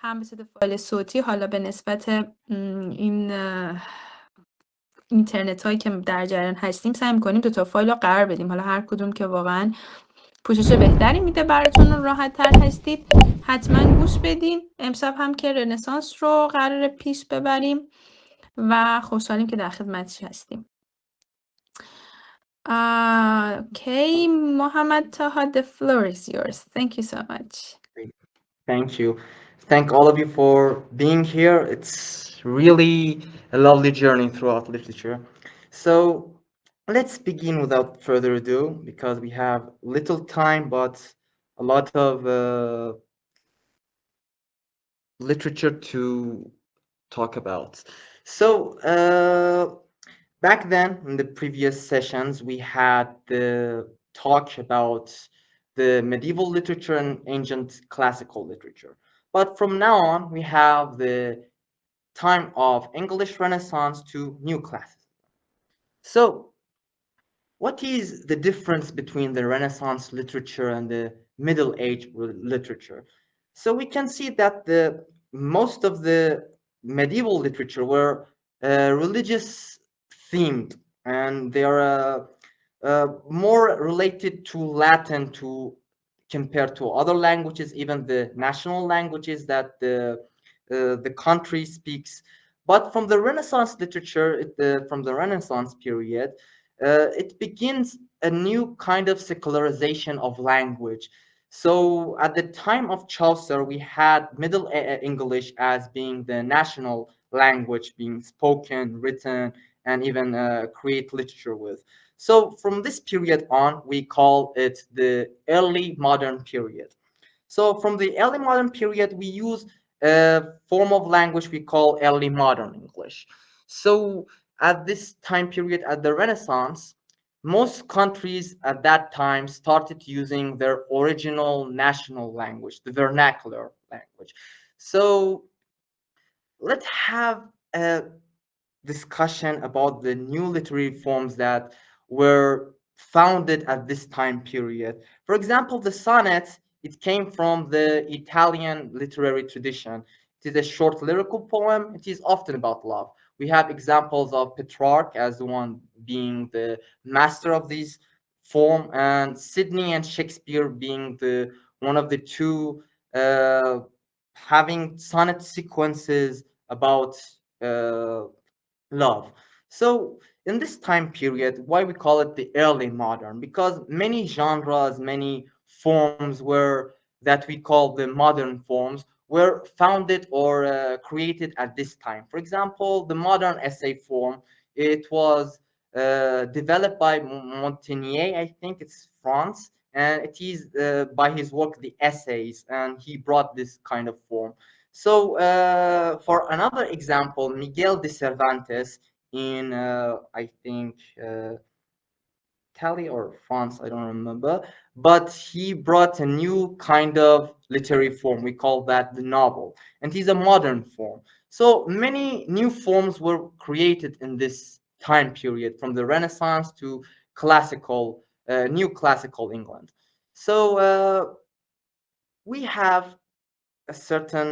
هم به صورت فایل صوتی، حالا به نسبت این اینترنت هایی که در جریان هستیم سعی می‌کنیم 2 تا فایل رو قرار بدیم. حالا هر کدوم که واقعا پوشش بهتری میده براتون و راحت تر هستید حتما گوش بدین. امشب هم که رنسانس رو قرار پیش ببریم و خوشحالیم که در خدمتش هستیم. Okay, Mohammed Taha, the floor is yours. Thank you so much. Thank you. Thank all of you for being here. It's really a lovely journey throughout literature. So let's begin without further ado, because we have little time, but a lot of literature to talk about. So back then, in the previous sessions, we had the talk about the medieval literature and ancient classical literature. But from now on, we have the time of English Renaissance to new classicism. So what is the difference between the Renaissance literature and the Middle Age literature? So we can see that most of the medieval literature were religious themed, and they are more related to Latin to compared to other languages, even the national languages that the country speaks. But from the Renaissance literature, from the Renaissance period, it begins a new kind of secularization of language. So at the time of Chaucer, we had Middle English as being the national language, being spoken, written, and even create literature with. So from this period on, we call it the early modern period. So from the early modern period, we use a form of language we call early modern English. So at this time period, at the Renaissance, most countries at that time started using their original national language, the vernacular language. So let's have a discussion about the new literary forms that were founded at this time period. For example, the sonnet, it came from the Italian literary tradition. It is a short lyrical poem. It is often about love. We have examples of Petrarch as the one being the master of this form, and Sidney and Shakespeare being the one of the two having sonnet sequences about love. So in this time period, why we call it the early modern? Because many genres, many forms were that we call the modern forms were founded or created at this time. For example, the modern essay form, it was developed by Montaigne, I think it's France, and it is by his work, The Essays, and he brought this kind of form. So for another example, Miguel de Cervantes in, I think, Italy or France, I don't remember, but he brought a new kind of literary form. We call that the novel, and he's a modern form. So many new forms were created in this time period, from the Renaissance to classical, new classical England. So we have a certain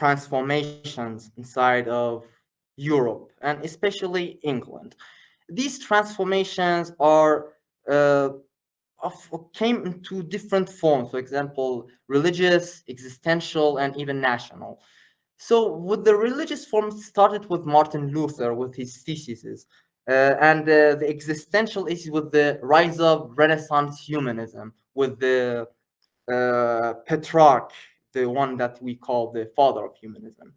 transformations inside of Europe and especially England. These transformations are uh, came into different forms. For example, religious, existential, and even national. So, with the religious form, started with Martin Luther with his theses, and the existential is with the rise of Renaissance humanism, with the Petrarch, the one that we call the father of humanism.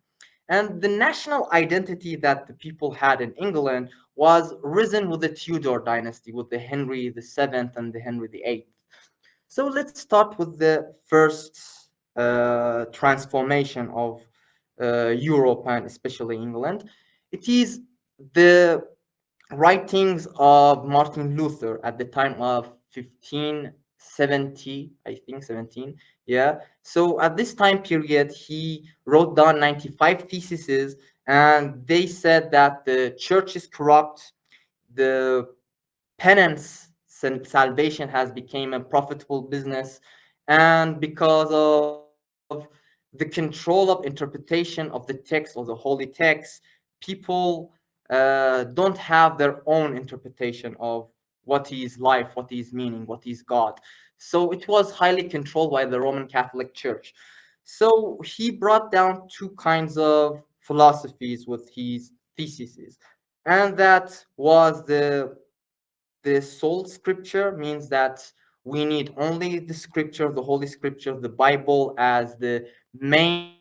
And the national identity that the people had in England was risen with the Tudor dynasty, with the Henry VII and the Henry VIII. So let's start with the first transformation of Europe and especially England. It is the writings of Martin Luther at the time of 1570, I think 17. Yeah. So at this time period, he wrote down 95 theses, and they said that the church is corrupt, the penance salvation has become a profitable business, and because of the control of interpretation of the text or the holy text. People don't have their own interpretation of what is life, what is meaning, what is God. So it was highly controlled by the Roman Catholic Church. So he brought down two kinds of philosophies with his theses, and that was the sole scripture, means that we need only the scripture, the holy scripture, the Bible, as the main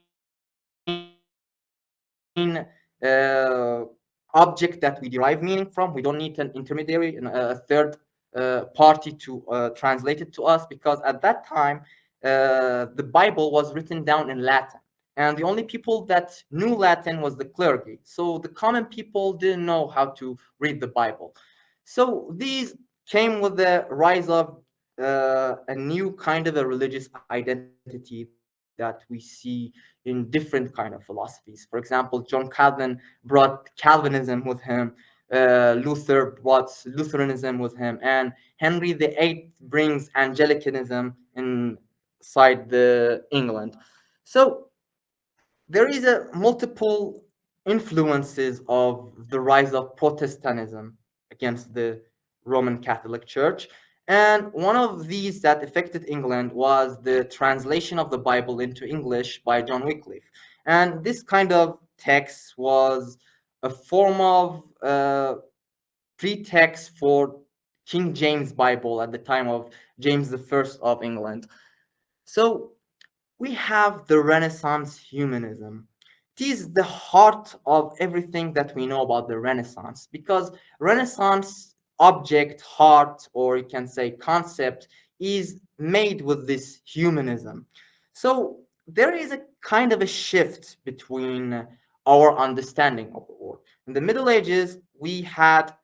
object that we derive meaning from. We don't need an intermediary, a third party to translate it to us, because at that time the Bible was written down in Latin. And the only people that knew Latin was the clergy. So the common people didn't know how to read the Bible. So these came with the rise of a new kind of a religious identity that we see in different kind of philosophies. For example, John Calvin brought Calvinism with him. Luther brought Lutheranism with him, and Henry VIII brings Anglicanism inside the England. So there is a multiple influences of the rise of Protestantism against the Roman Catholic Church. And one of these that affected England was the translation of the Bible into English by John Wycliffe. And this kind of text was a form of pretext for King James Bible at the time of James the First of England. So we have the Renaissance humanism. It is the heart of everything that we know about the Renaissance, because Renaissance object, heart, or you can say concept, is made with this humanism. So there is a kind of a shift between our understanding of the world. In the Middle Ages, we had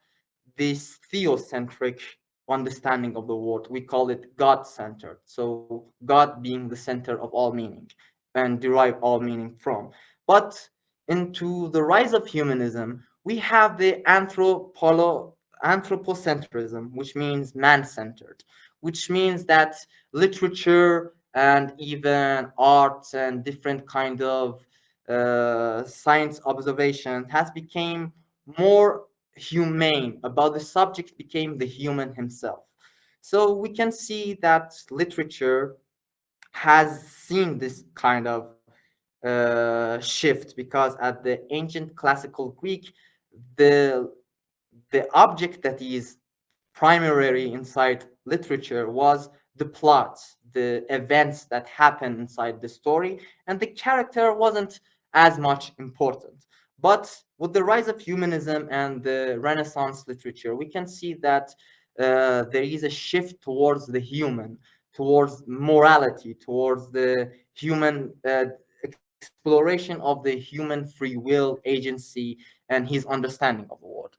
this theocentric understanding of the world. We call it God centered. So, God being the center of all meaning and derive all meaning from. But into the rise of humanism, we have the anthropocentrism, which means man centered, which means that literature and even arts and different kind of science observation has become more humane about the subject, became the human himself. So we can see that literature has seen this kind of shift, because at the ancient classical Greek, the the object that is primary inside literature was the plot, the events that happen inside the story, and the character wasn't as much important. But with the rise of humanism and the Renaissance literature, we can see that there is a shift towards the human, towards morality, towards the human exploration of the human free will, agency, and his understanding of the world.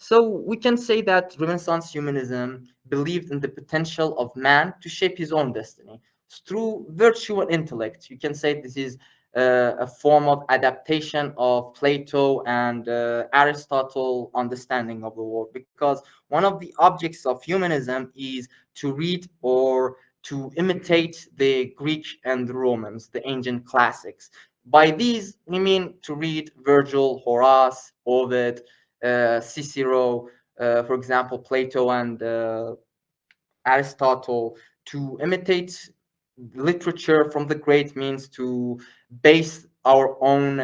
So we can say that Renaissance humanism believed in the potential of man to shape his own destiny through virtue and intellect. You can say this is a form of adaptation of Plato and Aristotle understanding of the world, because one of the objects of humanism is to read or to imitate the Greek and the Romans, the ancient classics. By these, we mean to read Virgil, Horace, Ovid, Cicero, for example, Plato and Aristotle, to imitate literature from the great means to base our own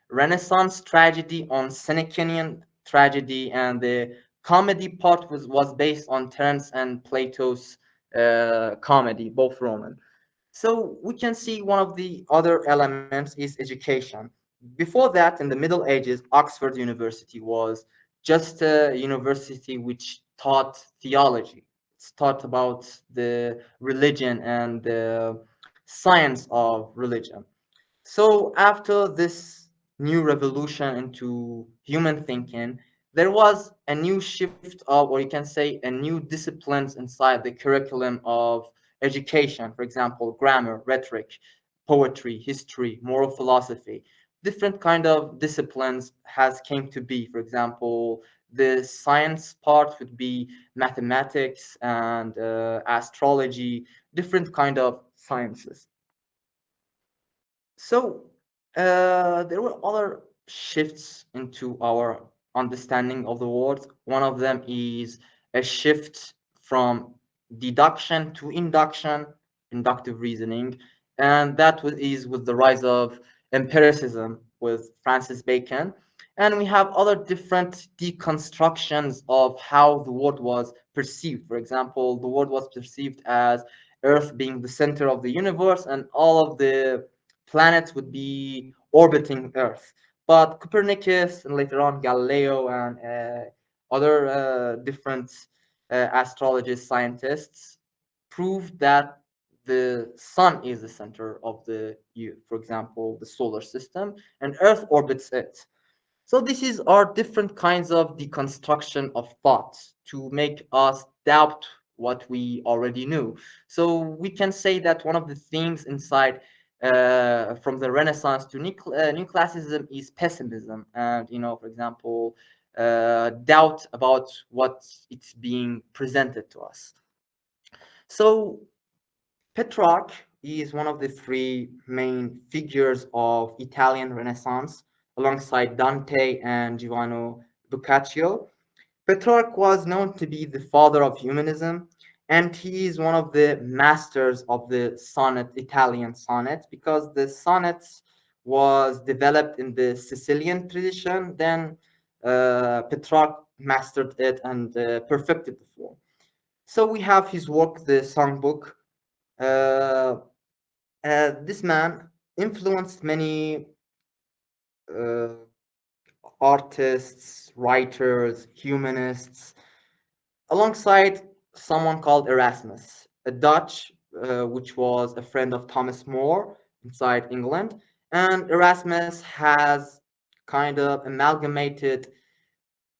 Renaissance tragedy on Senecaean tragedy, and the comedy part was based on Terence and Plato's comedy, both Roman. So we can see one of the other elements is education. Before that, in the Middle Ages, Oxford University was just a university which taught theology. It's taught about the religion and the science of religion. So after this new revolution into human thinking, there was a new shift of, or you can say, a new disciplines inside the curriculum of education. For example, grammar, rhetoric, poetry, history, moral philosophy. Different kind of disciplines has came to be. For example, the science part would be mathematics and astrology, different kind of sciences. So there were other shifts into our understanding of the world. One of them is a shift from deduction to induction, inductive reasoning, and is with the rise of empiricism with Francis Bacon. And we have other different deconstructions of how the world was perceived. For example, the world was perceived as Earth being the center of the universe, and all of the planets would be orbiting Earth. But Copernicus and later on Galileo and other different astrologists, scientists proved that the sun is the center of for example, the solar system, and Earth orbits it. So this is our different kinds of deconstruction of thoughts to make us doubt what we already knew. So we can say that one of the themes inside from the Renaissance to new classicism is pessimism, and for example, doubt about what it's being presented to us. So Petrarch is one of the three main figures of Italian Renaissance, alongside Dante and Giovanni Boccaccio. Petrarch was known to be the father of humanism, and he is one of the masters of the sonnet, Italian sonnet, because the sonnet was developed in the Sicilian tradition. Then Petrarch mastered it and perfected the form. So we have his work, the Songbook. Uh, this man influenced many uh, artists, writers, humanists, alongside someone called Erasmus, a Dutch, which was a friend of Thomas More inside England. And Erasmus has kind of amalgamated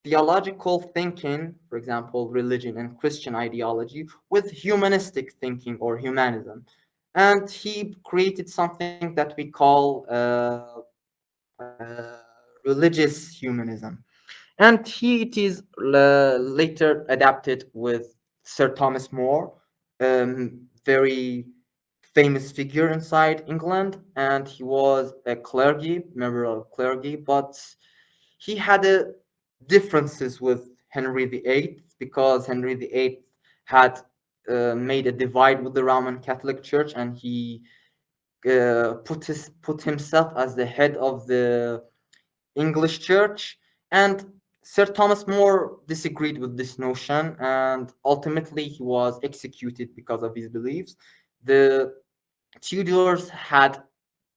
theological thinking, for example, religion and Christian ideology, with humanistic thinking or humanism. And he created something that we call religious humanism. And it is later adapted with Sir Thomas More, very famous figure inside England, and he was a clergy, member of clergy, but he had differences with Henry VIII because Henry VIII had made a divide with the Roman Catholic Church, and he put himself as the head of the English Church. And Sir Thomas More disagreed with this notion, and ultimately he was executed because of his beliefs. The Tudors had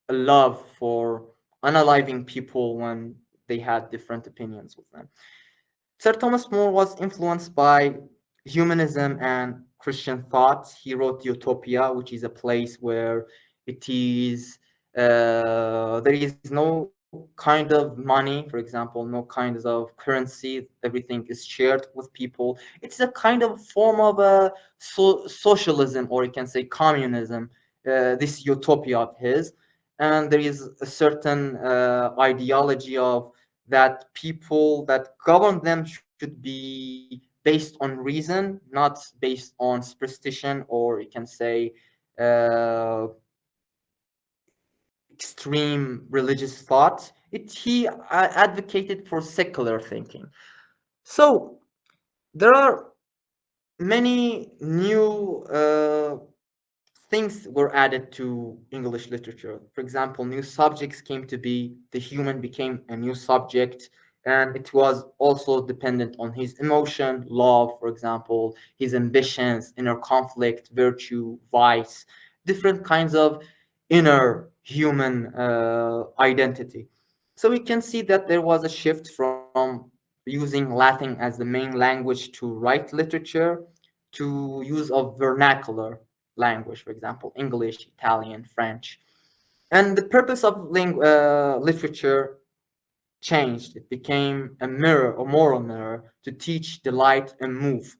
a love for unaliving people when they had different opinions with them. Sir Thomas More was influenced by humanism and Christian thought. He wrote Utopia, which is a place where there is no kind of money, for example, no kinds of currency. Everything is shared with people. It's a kind of form of socialism, or you can say communism. This utopia of his, and there is a certain ideology of that people that govern them should be based on reason, not based on superstition, or you can say uh, extreme religious thought. He advocated for secular thinking. So there are many new things were added to English literature. For example, new subjects came to be, the human became a new subject, and it was also dependent on his emotion, love, for example, his ambitions, inner conflict, virtue, vice, different kinds of inner human identity. So we can see that there was a shift from using Latin as the main language to write literature to use of vernacular language, for example, English, Italian, French. And the purpose of literature changed. It became a mirror, a moral mirror, to teach, delight, and move.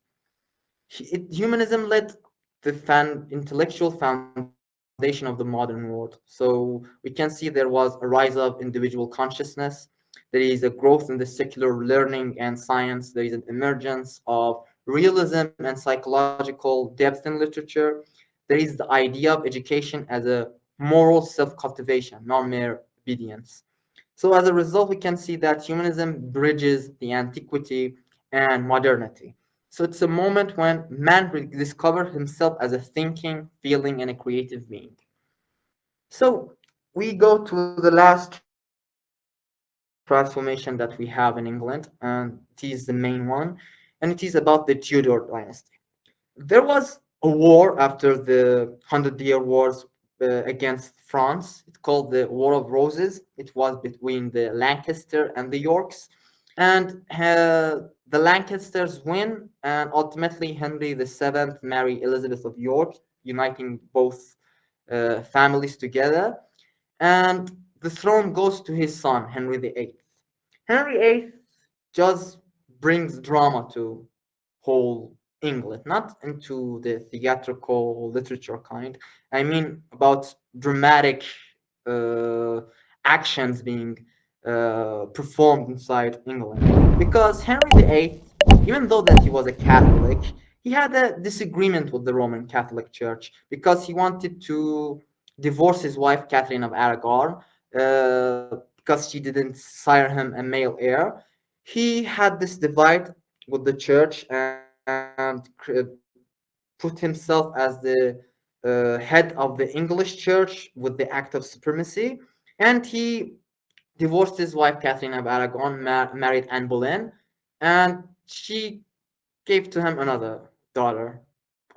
Humanism led the intellectual foundation of the modern world. So we can see there was a rise of individual consciousness. There is a growth in the secular learning and science. There is an emergence of realism and psychological depth in literature. There is the idea of education as a moral self-cultivation, not mere obedience. So as a result, we can see that humanism bridges the antiquity and modernity. So it's a moment when man rediscovers himself as a thinking, feeling, and a creative being. So we go to the last transformation that we have in England, and it is the main one, and it is about the Tudor dynasty. There was a war after the Hundred Year Wars against France. It's called the War of Roses. It was between the Lancaster and the Yorks, and the Lancasters win, and ultimately Henry VII married Elizabeth of York, uniting both families together, and the throne goes to his son Henry VIII. Henry VIII just brings drama to whole England, not into the theatrical literature kind. I mean about dramatic uh, actions being performed inside England. Because Henry VIII, even though that he was a Catholic, he had a disagreement with the Roman Catholic Church because he wanted to divorce his wife Catherine of Aragon because she didn't sire him a male heir. He had this divide with the church and put himself as the head of the English church with the act of supremacy. And he divorced his wife Catherine of Aragon, married Anne Boleyn, and she gave to him another daughter.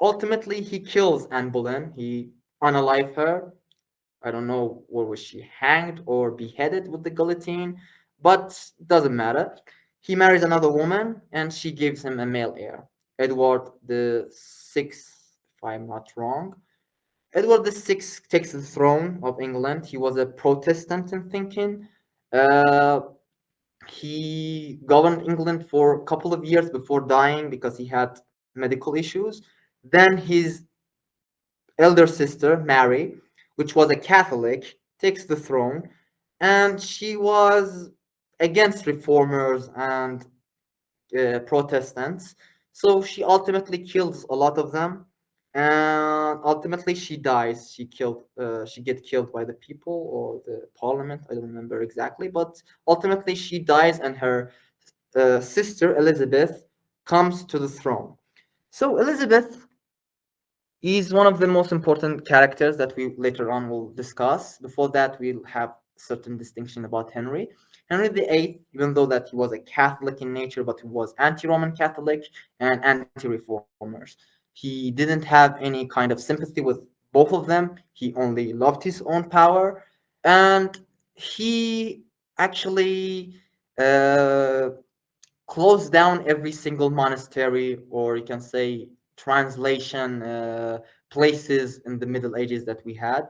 Ultimately, he kills Anne Boleyn. He unalive her. I don't know where was she hanged or beheaded with the guillotine, but doesn't matter. He marries another woman, and she gives him a male heir, Edward the Sixth, if I'm not wrong. Edward the Sixth takes the throne of England. He was a Protestant in thinking. Uh, he governed England for a couple of years before dying because he had medical issues. Then his elder sister, Mary, which was a Catholic, takes the throne, and she was against reformers and Protestants. So she ultimately kills a lot of them, and ultimately she dies. She get killed by the people or the parliament. I don't remember exactly, but ultimately she dies, and her sister Elizabeth comes to the throne. So Elizabeth is one of the most important characters that we later on will discuss. Before that, we'll have certain distinction about Henry. Henry VIII, even though that he was a Catholic in nature, but he was anti-Roman Catholic and anti-reformers. He didn't have any kind of sympathy with both of them. He only loved his own power, and he actually uh, closed down every single monastery, or you can say translation places in the Middle Ages that we had.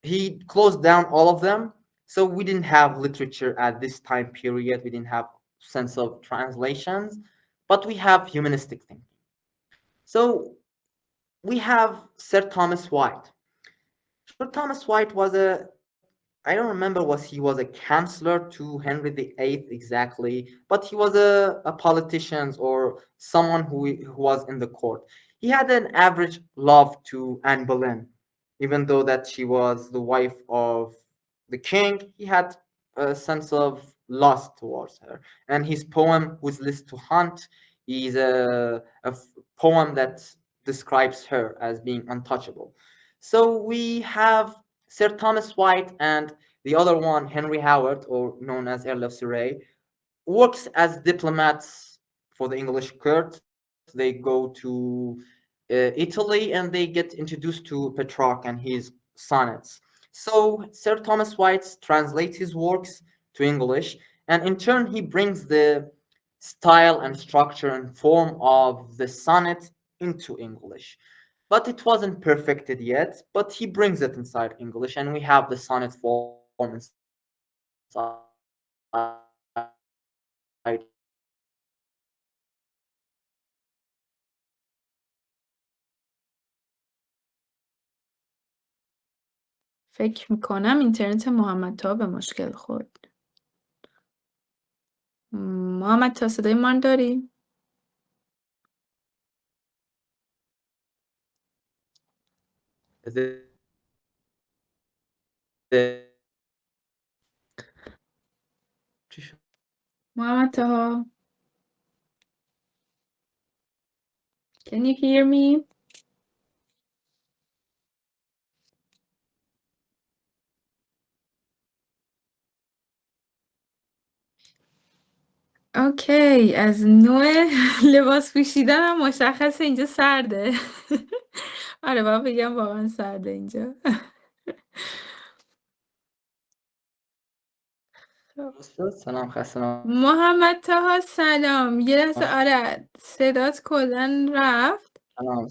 He closed down all of them. So we didn't have literature at this time period. We didn't have sense of translations, but we have humanistic thinking. So we have Sir Thomas White. Sir Thomas White was a I don't remember was he was a counselor to Henry VIII exactly, but he was a politician or someone who was in the court. He had an average love to Anne Boleyn, even though that she was the wife of the king. He had a sense of lust towards her. And his poem, "Whose List to Hunt," is a poem that describes her as being untouchable. So we have Sir Thomas White and the other one, Henry Howard, or known as Earl of Surrey, works as diplomats for the English court. They go to Italy and they get introduced to Petrarch and his sonnets. So Sir Thomas White translates his works to English, and in turn he brings the style and structure and form of the sonnet into English. But it wasn't perfected yet, but he brings it inside English, and we have the sonnet form inside فکر میکنم اینترنت محمد طاها به مشکل خورد. محمد طاها صدای من داری؟ Is it چی شد؟ محمد طاها. Can you hear me? اوکی، از نوع لباس پوشیدنم مشخصه اینجا سرده. آره باید بگم واقعا سرده اینجا. درست شد؟ سلام، خسته نباشید. محمد طاها سلام. یه لحظه آره صدات کلا رفت. سلام.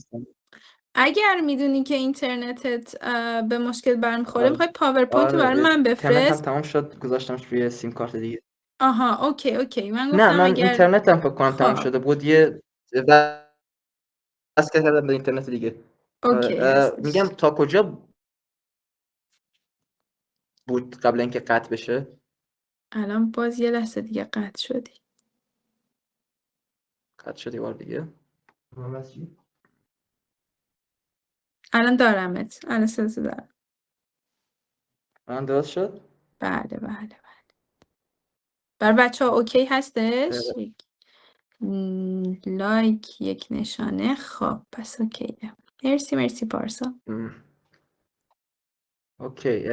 اگر میدونی که اینترنتت به مشکل برمیخوره میخوای پاورپوینت رو برای آره من اینترنتم بفرست. تمام شد، گذاشتمش روی سیم کارت دیگه. آها اوکی من نه گفتم من اگر اینترنتم فکر کنم تمام خب شده بود، یه وصل کردم به اینترنت دیگه. اوکی میگم هستش. تا کجا بود قبل اینکه قطع بشه؟ الان باز یه لحظه دیگه قطع شدی. قطع شد یه بار دیگه. الان دارمت. الان صداتو دارم. الان درست شد؟ بله بر بچه ها اوکی هستش؟ لایک یک نشانه. خب پس اوکیه. مرسی پارسا. اوکی.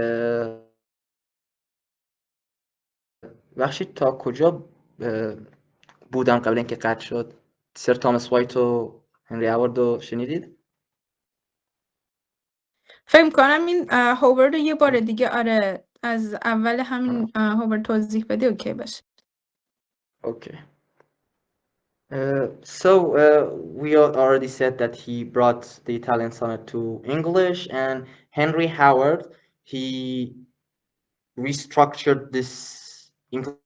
بخشید تا کجا بودم قبل اینکه قطع شد؟ سر تامس وایت و هنری هاورد رو شنیدید؟ فکر کنم این هوورد رو یه بار دیگه آره از اول همین هوورد توضیح بدی اوکی باشه. Okay. So we already said that he brought the Italian sonnet to English, and Henry Howard, he restructured this English,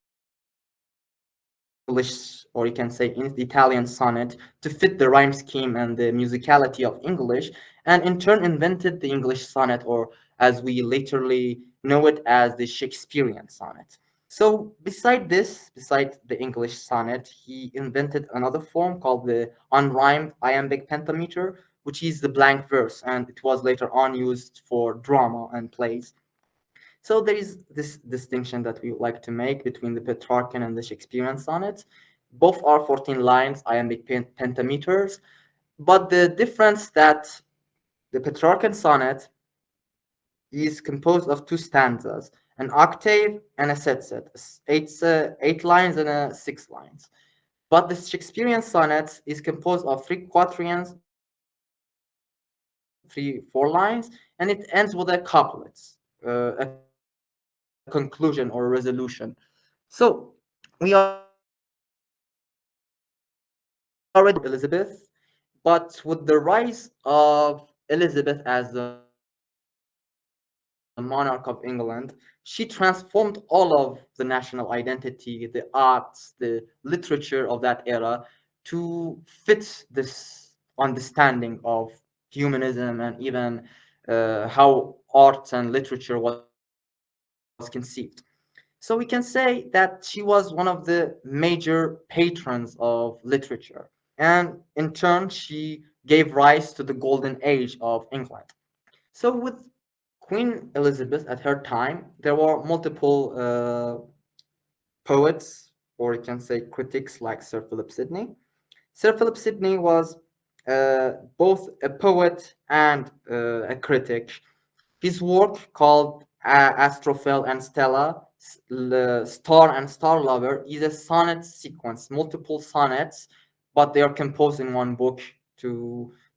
or you can say in the Italian sonnet, to fit the rhyme scheme and the musicality of English, and in turn invented the English sonnet, or as we literally know it as the Shakespearean sonnet. So beside the English sonnet, he invented another form called the unrhymed iambic pentameter, which is the blank verse, and it was later on used for drama and plays. So there is this distinction that we would like to make between the Petrarchan and the Shakespearean sonnets. Both are 14 lines, iambic pentameters, but the difference that the Petrarchan sonnet is composed of two stanzas, an octave and a set. Eight lines and 6 lines. But the Shakespearean sonnet is composed of 3 quatrains, 4 lines, and it ends with a couplet, a conclusion or a resolution. So we already Elizabeth, but with the rise of Elizabeth as the monarch of England, she transformed all of the national identity, the arts, the literature of that era to fit this understanding of humanism and even how art and literature was conceived. So we can say that she was one of the major patrons of literature. And in turn, she gave rise to the golden age of England. So with Queen Elizabeth at her time, there were multiple poets, or you can say critics, like Sir Philip Sidney. Sir Philip Sidney was both a poet and a critic. His work called Astrophel and Stella, Star and Star Lover, is a sonnet sequence, multiple sonnets, but they are composed in one book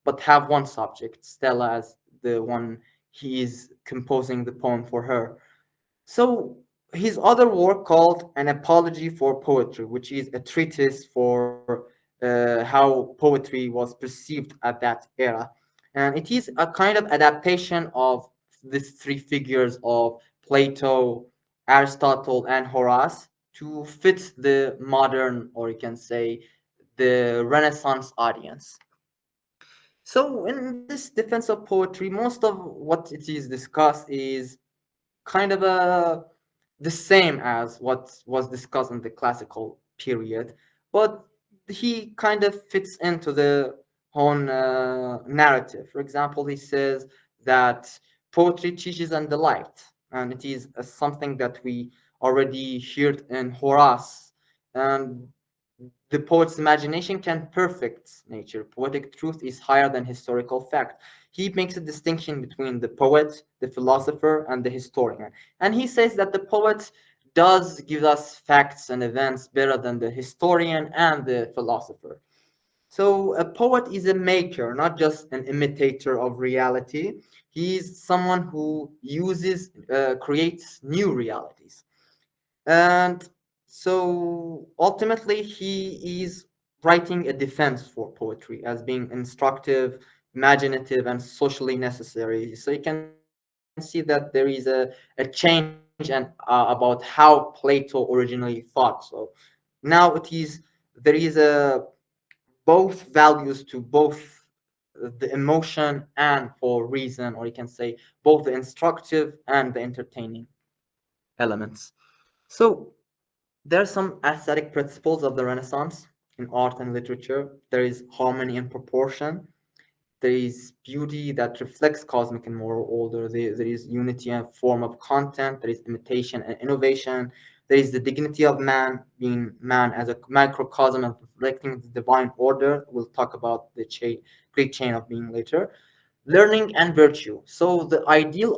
but have one subject, Stella as the one he is composing the poem for her. So his other work called An Apology for Poetry, which is a treatise for how poetry was perceived at that era. And it is a kind of adaptation of the 3 figures of Plato, Aristotle, and Horace to fit the modern, or you can say, the Renaissance audience. So in this defense of poetry, most of what it is discussed is kind of the same as what was discussed in the classical period, but he kind of fits into the own narrative. For example, he says that poetry teaches and delight. and it is something that we already heard in Horace. And the poet's imagination can perfect nature. Poetic truth is higher than historical fact. He makes a distinction between the poet, the philosopher, and the historian. And he says that the poet does give us facts and events better than the historian and the philosopher. So a poet is a maker, not just an imitator of reality. He's someone who creates new realities. And so ultimately, he is writing a defense for poetry as being instructive, imaginative, and socially necessary. So you can see that there is a change and about how Plato originally thought. So now there is a both values to both the emotion and for reason, or you can say both the instructive and the entertaining elements. So there are some aesthetic principles of the Renaissance in art and literature. There is harmony and proportion. There is beauty that reflects cosmic and moral order. There is unity and form of content. There is imitation and innovation. There is the dignity of man, being man as a microcosm and reflecting the divine order. We'll talk about the great chain of being later. Learning and virtue. So the ideal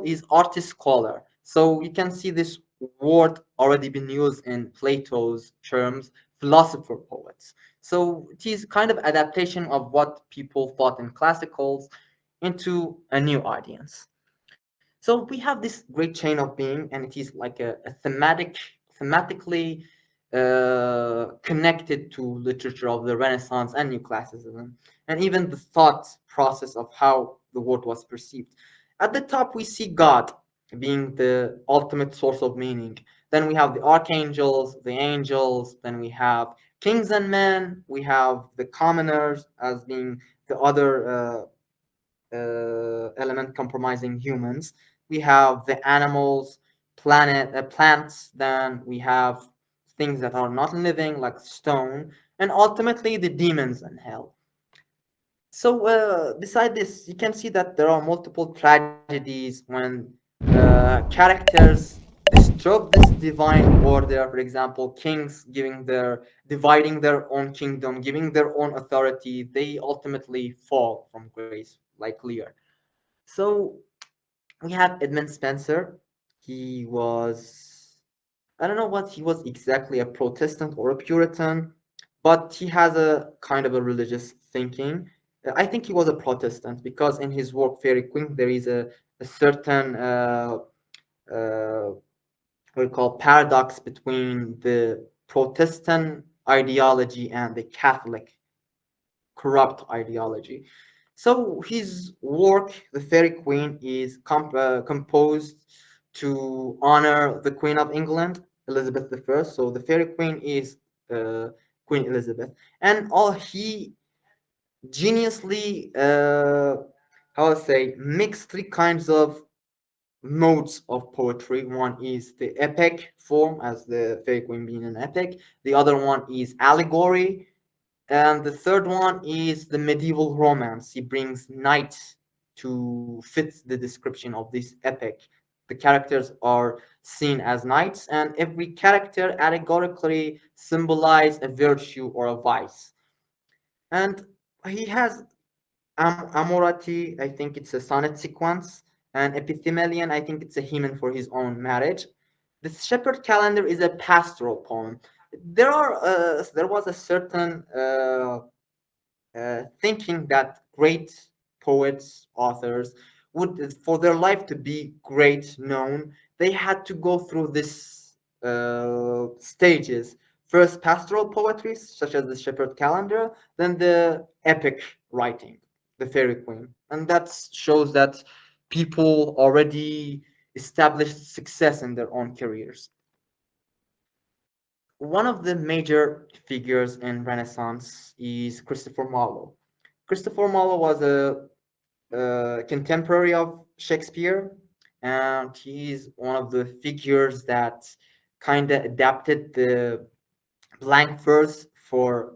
is artist scholar. So you can see this word already been used in Plato's terms, philosopher poets. So it is kind of adaptation of what people thought in classicals into a new audience. So we have this great chain of being, and it is like thematically connected to literature of the Renaissance and New Classicism, and even the thought process of how the world was perceived. At the top, we see God being the ultimate source of meaning. Then we have the archangels, the angels. Then we have kings and men. We have the commoners as being the other element compromising humans. We have the animals, plants. Then we have things that are not living, like stone, and ultimately the demons and hell. So, beside this, you can see that there are multiple tragedies when characters disturb this divine order. For example, kings dividing their own kingdom, giving their own authority, they ultimately fall from grace, like Lear. So we have Edmund Spencer. He was, I don't know what he was exactly, a Protestant or a Puritan, but he has a kind of a religious thinking. I think he was a Protestant because in his work Fairy Queen there is a certain what we call paradox between the Protestant ideology and the Catholic corrupt ideology. So his work, The Fairy Queen, is composed to honor the Queen of England, Elizabeth I. So the Fairy Queen is uh, Queen Elizabeth, and all he geniusly, how I say, mix three kinds of modes of poetry. One is the epic form, as the Fairy Queen being an epic. The other one is allegory, and the third one is the medieval romance. He brings knights to fit the description of this epic. The characters are seen as knights, and every character allegorically symbolizes a virtue or a vice. And he has Amorati, I think it's a sonnet sequence, and Epithemelian, I think it's a hymn for his own marriage. The Shepherd Calendar is a pastoral poem. There was a certain thinking that great poets, authors, would, for their life to be great known, they had to go through this stages. First, pastoral poetry, such as the Shepherd Calendar, then the epic writing, the Fairy Queen, and that shows that people already established success in their own careers. One of the major figures in Renaissance is Christopher Marlowe. Christopher Marlowe was a contemporary of Shakespeare, and he's one of the figures that kind of adapted the blank verse for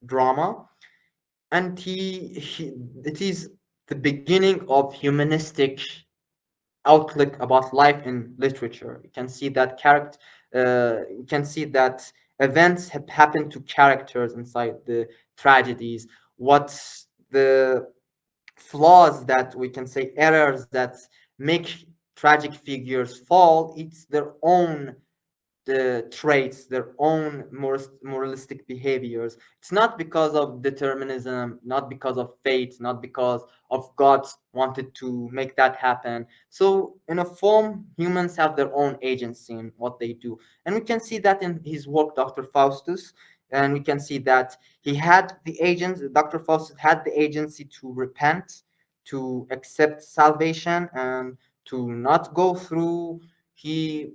drama. And he it is the beginning of humanistic outlook about life in literature. You can see that you can see that events have happened to characters inside the tragedies. What's the flaws, that we can say errors that make tragic figures fall? It's their own the traits, their own moralistic behaviors. It's not because of determinism, not because of fate, not because of God wanted to make that happen. So, in a form, humans have their own agency in what they do. And we can see that in his work, Dr. Faustus. And we can see that he had the agency, Dr. Faustus had the agency to repent, to accept salvation, and to not go through he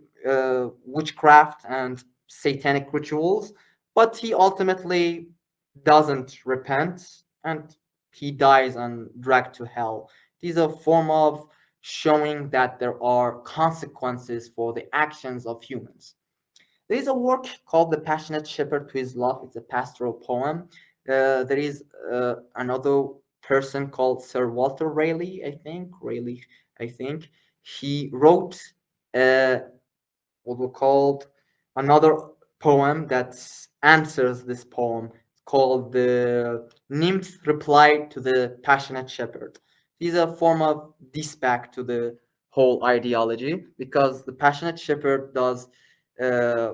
witchcraft and satanic rituals, but he ultimately doesn't repent and he dies and dragged to hell. It is a form of showing that there are consequences for the actions of humans. There is a work called The Passionate Shepherd to His Love. It's a pastoral poem. There is another person called Sir Walter Raleigh, I think. Raleigh, I think. He wrote uh, what we called another poem that answers this poem. It's called The Nymph Reply to the Passionate Shepherd. This is a form of dispatch to the whole ideology, because the passionate shepherd does uh,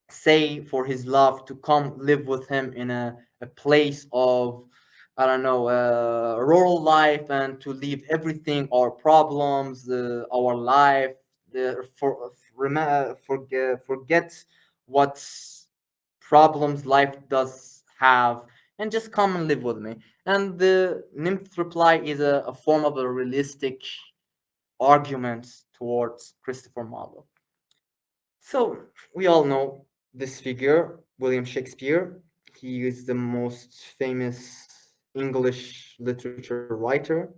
say for his love to come live with him in a place of, I don't know, rural life, and to leave everything, our problems, our life, forget what problems life does have, and just come and live with me. And the nymph reply is a form of a realistic argument towards Christopher Marlowe. So we all know this figure, William Shakespeare. He is the most famous English literature writer.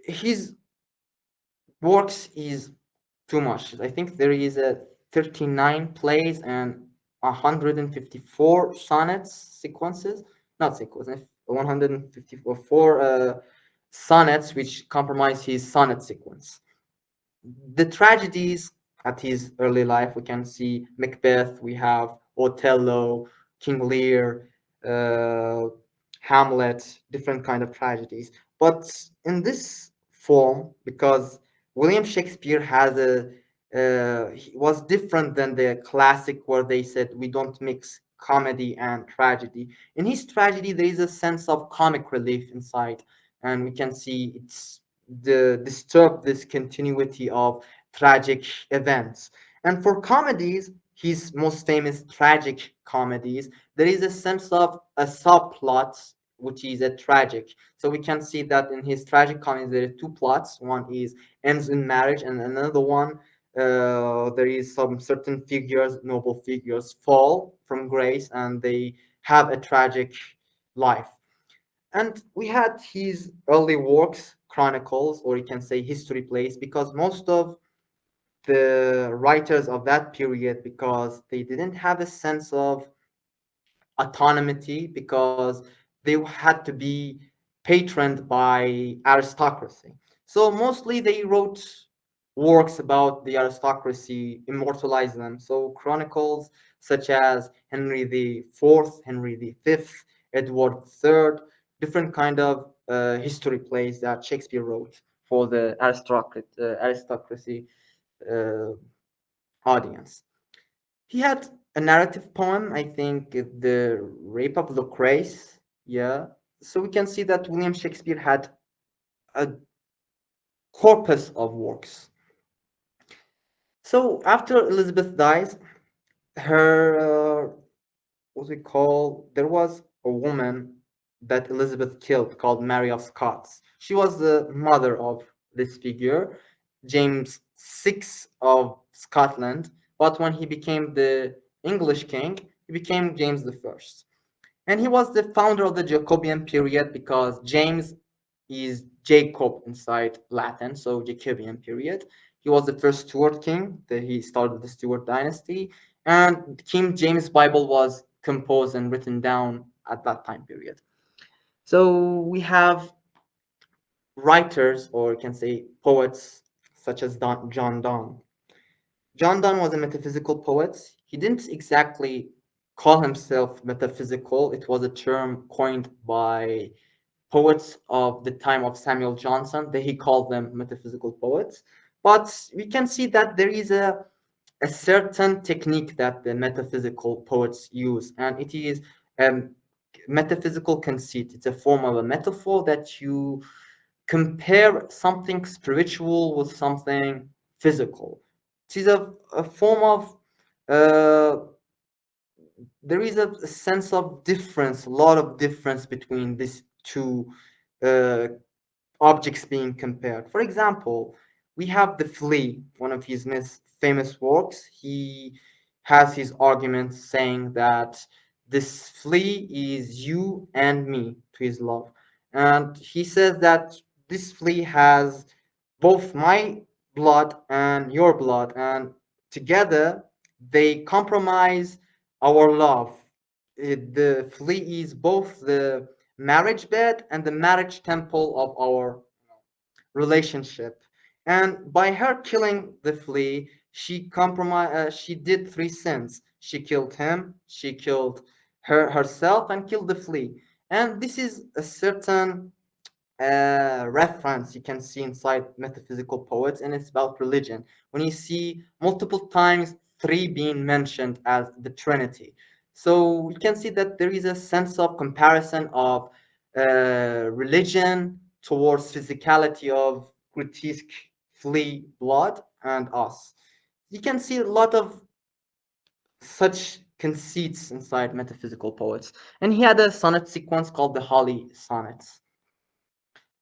His works is too much. I think there is a 39 plays and 154 sonnets sequences, not sequences, 154 sonnets which comprise his sonnet sequence. The tragedies at his early life, we can see Macbeth, we have Othello, King Lear, uh, Hamlet, different kind of tragedies. But in this form, because William Shakespeare has a he was different than the classic where they said we don't mix comedy and tragedy. In his tragedy, there is a sense of comic relief inside, and we can see it's the disturb this continuity of tragic events. And for comedies, his most famous tragic comedies, there is a sense of a subplot which is a tragic. So we can see that in his tragic comedies there are two plots. One is ends in marriage, and another one there is some certain figures, noble figures, fall from grace and they have a tragic life. And we had his early works, chronicles, or you can say history plays, because most of the writers of that period, because they didn't have a sense of autonomy, because they had to be patroned by aristocracy. So mostly they wrote works about the aristocracy, immortalize them. So chronicles such as Henry the Fourth, Henry the Fifth, Edward III, different kind of history plays that Shakespeare wrote for the aristocracy uh, audience. He had a narrative poem, I think, The Rape of Lucrece. Yeah. So we can see that William Shakespeare had a corpus of works. So after Elizabeth dies, her what we call, there was a woman that Elizabeth killed called Mary of Scots. She was the mother of this figure, James VI of Scotland. But when he became the English king, he became James I. And he was the founder of the Jacobean period, because James is Jacob inside Latin, so Jacobean period. He was the first Stuart king. He started the Stuart dynasty, and King James Bible was composed and written down at that time period. So we have writers, or you can say poets, such as John Donne. John Donne was a metaphysical poet. He didn't exactly call himself metaphysical. It was a term coined by poets of the time of Samuel Johnson. He called them metaphysical poets. But we can see that there is a certain technique that the metaphysical poets use, and it is metaphysical conceit. It's a form of a metaphor that you compare something spiritual with something physical. It is a form of there is a sense of difference, a lot of difference between these two uh, objects being compared. For example, we have the flea, one of his most famous works. He has his argument saying that this flea is you and me to his love. And he says that this flea has both my blood and your blood, and together they compromise our love. The flea is both the marriage bed and the marriage temple of our relationship. And by her killing the flea, she did three sins. She killed him, she killed herself, and killed the flea. And this is a certain reference you can see inside metaphysical poets, and it's about religion. When you see multiple times three being mentioned as the Trinity, so you can see that there is a sense of comparison of religion towards physicality of grotesque flea blood and us. You can see a lot of such conceits inside metaphysical poets, and he had a sonnet sequence called the Holly Sonnets.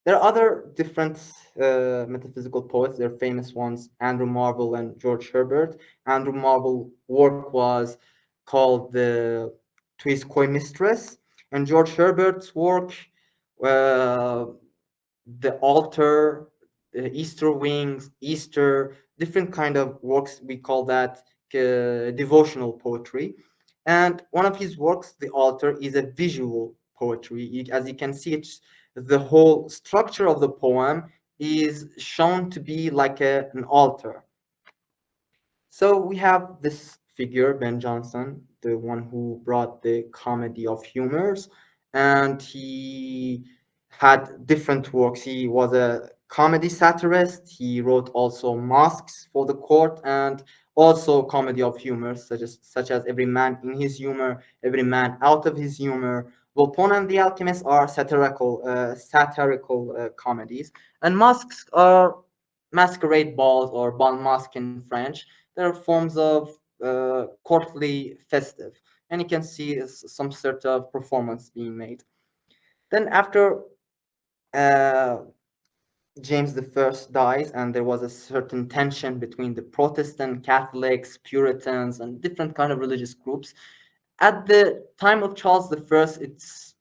There are other different metaphysical poets. They're famous ones, Andrew Marvell and George Herbert. Andrew Marvell's work was called the To His Coy Mistress, and George Herbert's work, uh, the altar, the Easter wings, Easter, different kind of works. We call that devotional poetry. And one of his works, the altar, is a visual poetry. As you can see, it's the whole structure of the poem is shown to be like an altar. So we have this figure, Ben Jonson, the one who brought the comedy of humors, and he had different works. He was a comedy satirist. He wrote also masques for the court and also comedy of humors, such as Every Man in His Humor, Every Man Out of His Humor. Volpone and the Alchemist are satirical comedies, and masques are masquerade balls or bal masque in French. There are forms of courtly festive, and you can see some sort of performance being made. Then after uh, James the First dies, and there was a certain tension between the Protestant, Catholics, Puritans, and different kind of religious groups. At the time of Charles the First, it's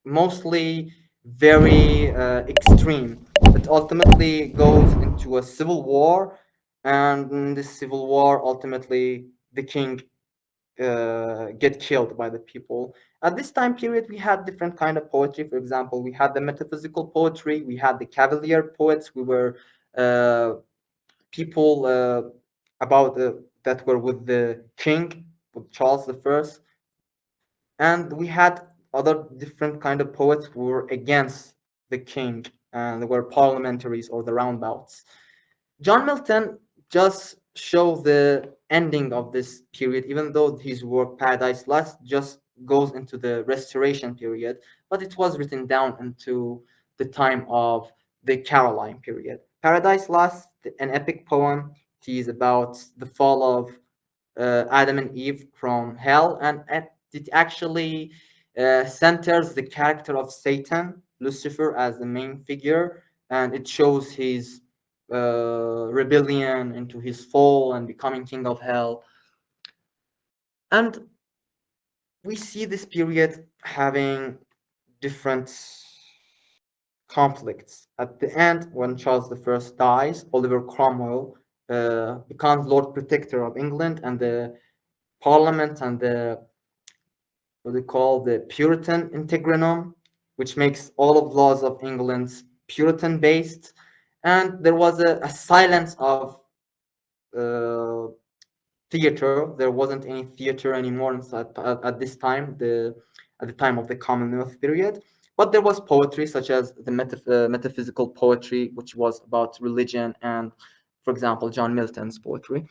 mostly very extreme. It ultimately goes into a civil war, and in this civil war, ultimately the king get killed by the people. At this time period, we had different kind of poetry. For example, we had the metaphysical poetry, we had the cavalier poets. We were uh, people about that were with the king, with Charles the First, and we had other different kind of poets who were against the king, and they were parliamentaries or the roundabouts. John Milton just shows the ending of this period, even though his work Paradise Lost just goes into the Restoration period, but it was written down into the time of the Caroline period. Paradise Lost, an epic poem, it is about the fall of Adam and Eve from hell, and it actually centers the character of Satan, Lucifer, as the main figure, and it shows his rebellion into his fall and becoming king of hell. And we see this period having different conflicts. At the end, when Charles the First dies, Oliver Cromwell becomes Lord Protector of England, and the Parliament and the what they call the Puritan Integrinum, which makes all of laws of England Puritan based, and there was a silence of uh, theater. There wasn't any theater anymore at this time, at the time of the Commonwealth period. But there was poetry, such as the metaphysical poetry, which was about religion, and, for example, John Milton's poetry.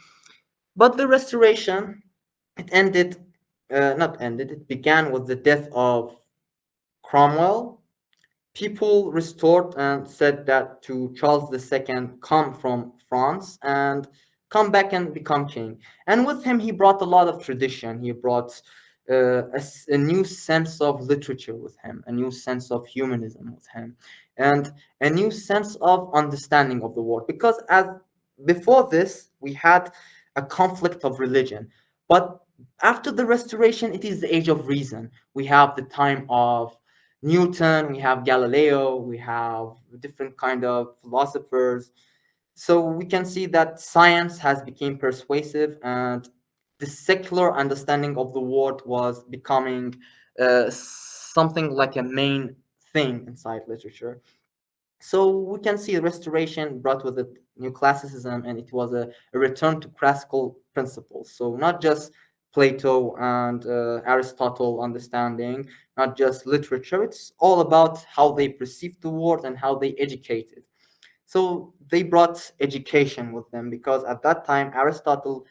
But the Restoration, it ended, not ended, it began with the death of Cromwell. People restored and said that to Charles II, come from France and come back and become king. And with him, he brought a lot of tradition. He brought a new sense of literature with him, a new sense of humanism with him, and a new sense of understanding of the world. Because as before this, we had a conflict of religion, but after the Restoration, it is the age of reason. We have the time of Newton, we have Galileo, we have different kind of philosophers. So we can see that science has become persuasive, and the secular understanding of the world was becoming something like a main thing inside literature. So we can see Restoration brought with it new classicism, and it was a return to classical principles. So not just Plato and Aristotle understanding, not just literature. It's all about how they perceived the world and how they educated. So they brought education with them, because at that time Aristotle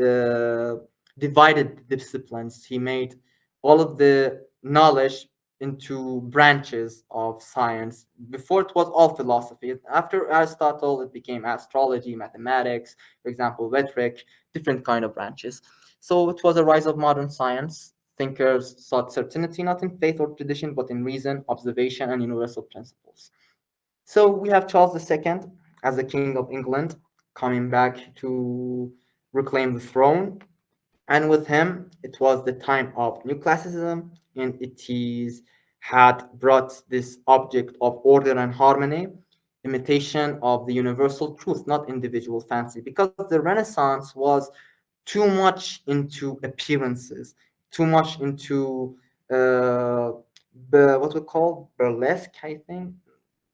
uh, divided the disciplines. He made all of the knowledge into branches of science. Before it was all philosophy. After Aristotle, it became astrology, mathematics, for example, rhetoric, different kind of branches. So it was a rise of modern science. Thinkers sought certainty not in faith or tradition, but in reason, observation, and universal principles. So we have Charles II as the King of England coming back to reclaim the throne. And with him, it was the time of new classicism, and it is had brought this object of order and harmony, imitation of the universal truth, not individual fancy, because the Renaissance was too much into appearances, too much into what we call burlesque, I think.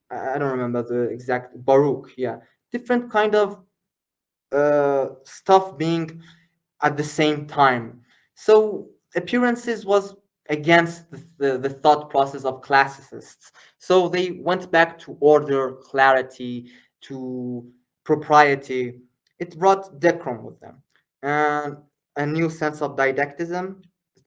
I don't remember the exact Baruch. Yeah, different kind of stuff being at the same time. So appearances was against the thought process of classicists. So they went back to order, clarity, to propriety. It brought decorum with them, and a new sense of didacticism,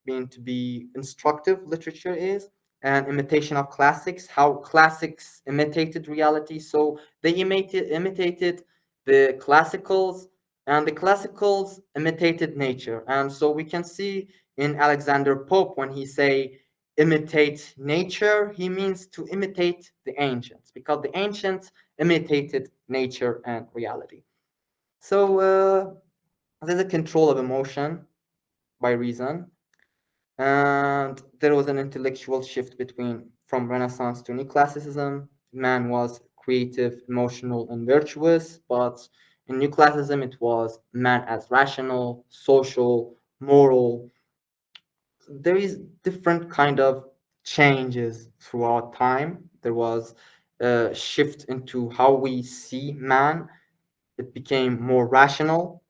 being to be instructive literature is, and imitation of classics, how classics imitated reality. So they imitated the classicals, and the classicals imitated nature. And so we can see in Alexander Pope, when he say imitate nature, he means to imitate the ancients, because the ancients imitated nature and reality. So there's a control of emotion by reason, and there was an intellectual shift between from Renaissance to Neoclassicism. Man was creative, emotional, and virtuous, but in Neoclassicism it was man as rational, social, moral. There is different kind of changes throughout time. There was a shift into how we see man. It became more rational,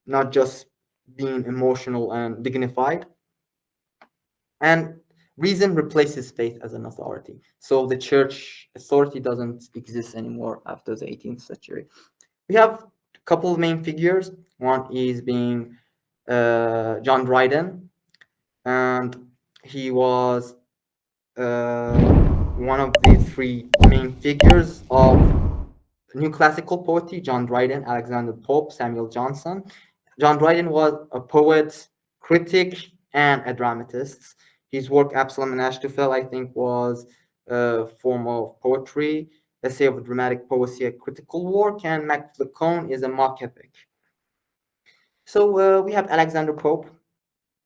not just being emotional and dignified. And reason replaces faith as an authority. So the church authority doesn't exist anymore after the 18th century. We have a couple of main figures. One is being John Dryden, and he was one of the three main figures of new classical poetry: John Dryden, Alexander Pope, Samuel Johnson. John Dryden was a poet, critic, and a dramatist. His work, Absalom and Ashtophel, I think, was a form of poetry, essay of dramatic poesy, a critical work, and Macflacone is a mock epic. So we have Alexander Pope.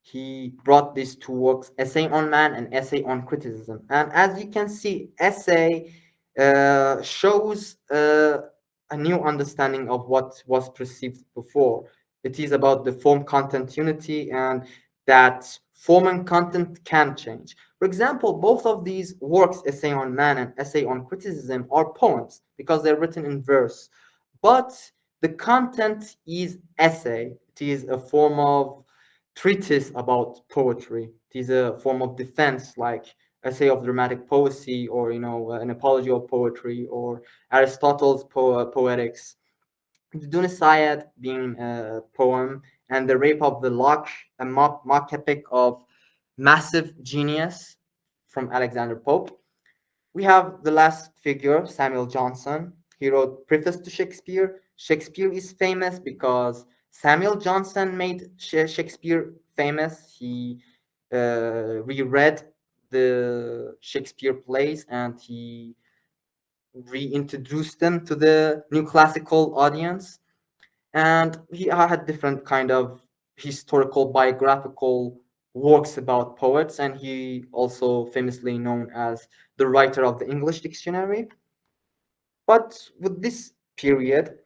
He brought these two works, Essay on Man and Essay on Criticism. And as you can see, essay shows a new understanding of what was perceived before. It is about the form content unity, and that form and content can change. For example, both of these works, Essay on Man and Essay on Criticism, are poems because they're written in verse. But the content is essay. It is a form of treatise about poetry. It is a form of defense, like essay of dramatic poesy, or an apology of poetry, or Aristotle's Poetics. The Dunisayad being a poem, and the Rape of the Lock, a mock epic of massive genius from Alexander Pope. We have the last figure, Samuel Johnson. He wrote Preface to Shakespeare. Shakespeare is famous because Samuel Johnson made Shakespeare famous. He reread the Shakespeare plays and he reintroduced them to the new classical audience. And he had different kind of historical biographical works about poets, and he also famously known as the writer of the English dictionary. But with this period,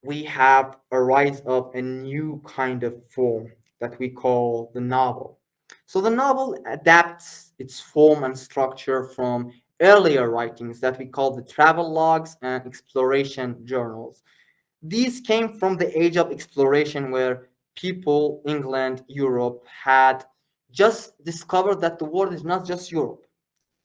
we have a rise of a new kind of form that we call the novel. So the novel adapts its form and structure from earlier writings that we call the travel logs and exploration journals. These came from the age of exploration where people, England, Europe, had just discovered that the world is not just Europe.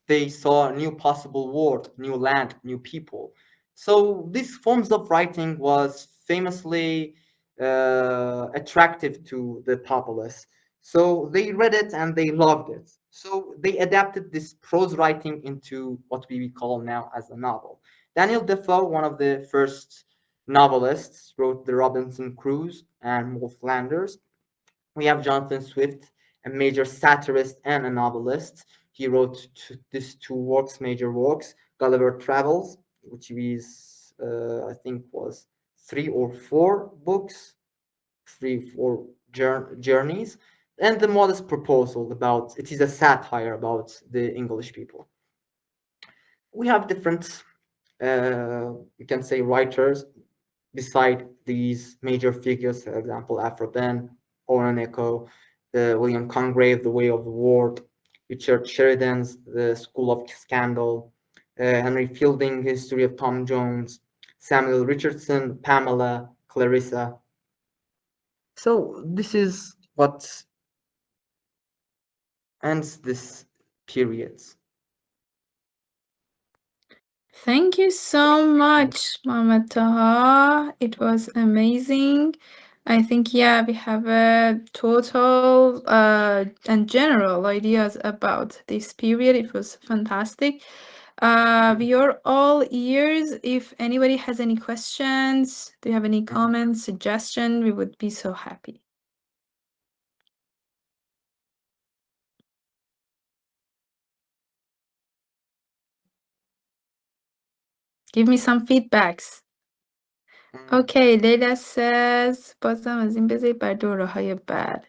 They saw a new possible world, new land, new people. So these forms of writing was famously attractive to the populace. So they read it and they loved it. So they adapted this prose writing into what we call now as a novel. Daniel Defoe, one of the first novelists, wrote The Robinson Crusoe and Moll Flanders. We have Jonathan Swift, a major satirist and a novelist. He wrote these two works, major works, Gulliver Travels, which is, I think, was three or four books, three, four journeys, and The Modest Proposal about, it is a satire about the English people. We have different, you can say, writers beside these major figures, for example, Afro Ben, Owen Echo, William Congreve, The Way of the World, Richard Sheridan's The School of Scandal, Henry Fielding, History of Tom Jones, Samuel Richardson, Pamela, Clarissa. So this is what ends this period. Thank you so much, Muhammad Taha. It was amazing. I think, yeah, we have a total and general ideas about this period. It was fantastic. We are all ears. If anybody has any questions, do you have any comments, suggestion, we would be so happy. Give me some feedbacks. Okay, Leila says بازم از این بذارید بر دوره‌های بعد.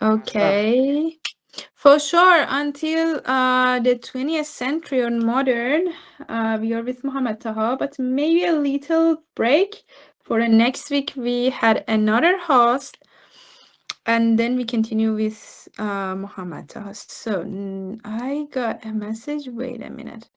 Okay. For sure, until the 20th century or modern, we are with Muhammad Taha, but maybe a little break. For the next week, we had another host, and then we continue with Muhammad Taha. So I got a message. Wait a minute.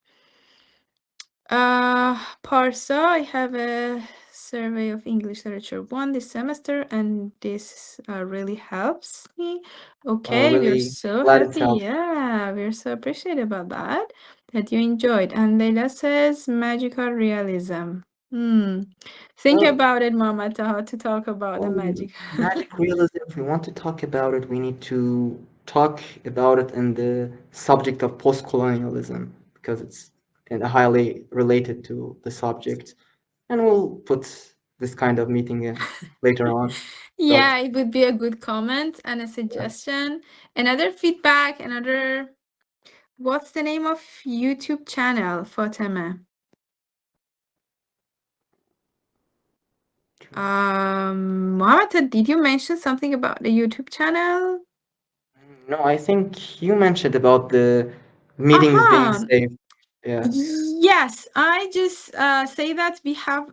Parsa, I have a survey of English literature 1 this semester, and this really helps me. Okay, we're Really so glad it happy. helped. Yeah, we're so appreciative about that you enjoyed. And Leila says magical realism. Think Well, about it, Mama Taha, to talk about the Well, magic. magic realism, if we want to talk about it, we need to talk about it in the subject of post-colonialism because it's highly related to the subject. And we'll put this kind of meeting in later on. Yeah, it would be a good comment and a suggestion. Another feedback, what's the name of YouTube channel, Fatima? Mohammed, did you mention something about the YouTube channel? No, I think you mentioned about the meetings being saved. Yeah. Yes, I just say that we have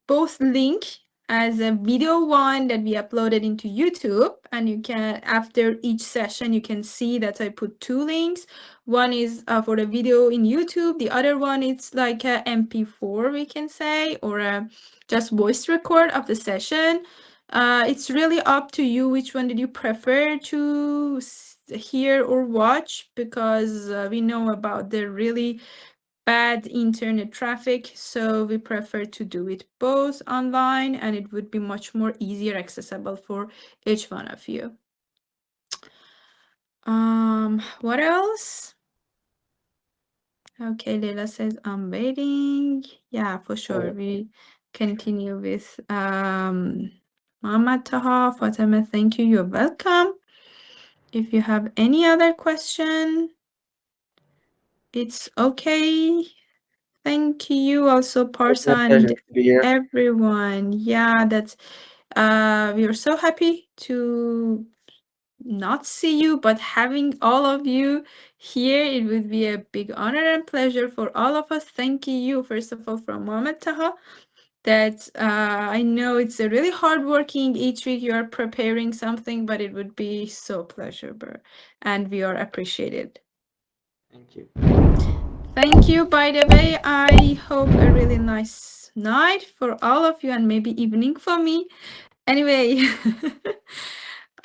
both link as a video one that we uploaded into YouTube, and you can, after each session, you can see that I put two links. One is for the video in YouTube. The other one is like a MP4, we can say, or a just voice record of the session. It's really up to you which one did you prefer to hear or watch, because we know about the really bad internet traffic, so we prefer to do it both online, and it would be much more easier accessible for each one of you. What else? Okay, Leila says I'm waiting. Yeah, for sure. We continue with Muhammad, Taha, Fatima, thank you. You're welcome. If you have any other question, it's okay. Thank you also, Parsa, and everyone. Yeah, that's we are so happy to not see you, but having all of you here, it would be a big honor and pleasure for all of us. Thank you, first of all, from Mohammed, Taha, that I know it's a really hard working. Each week you are preparing something, but it would be so pleasurable, and we are appreciated. Thank you. Thank you. By the way, I hope a really nice night for all of you, and maybe evening for me. Anyway,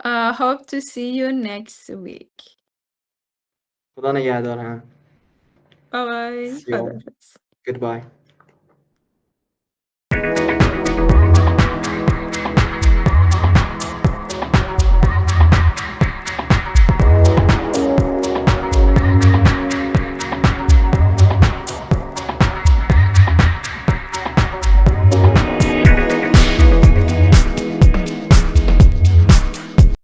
hope to see you next week. خدا نگهدارم. Bye bye. Goodbye.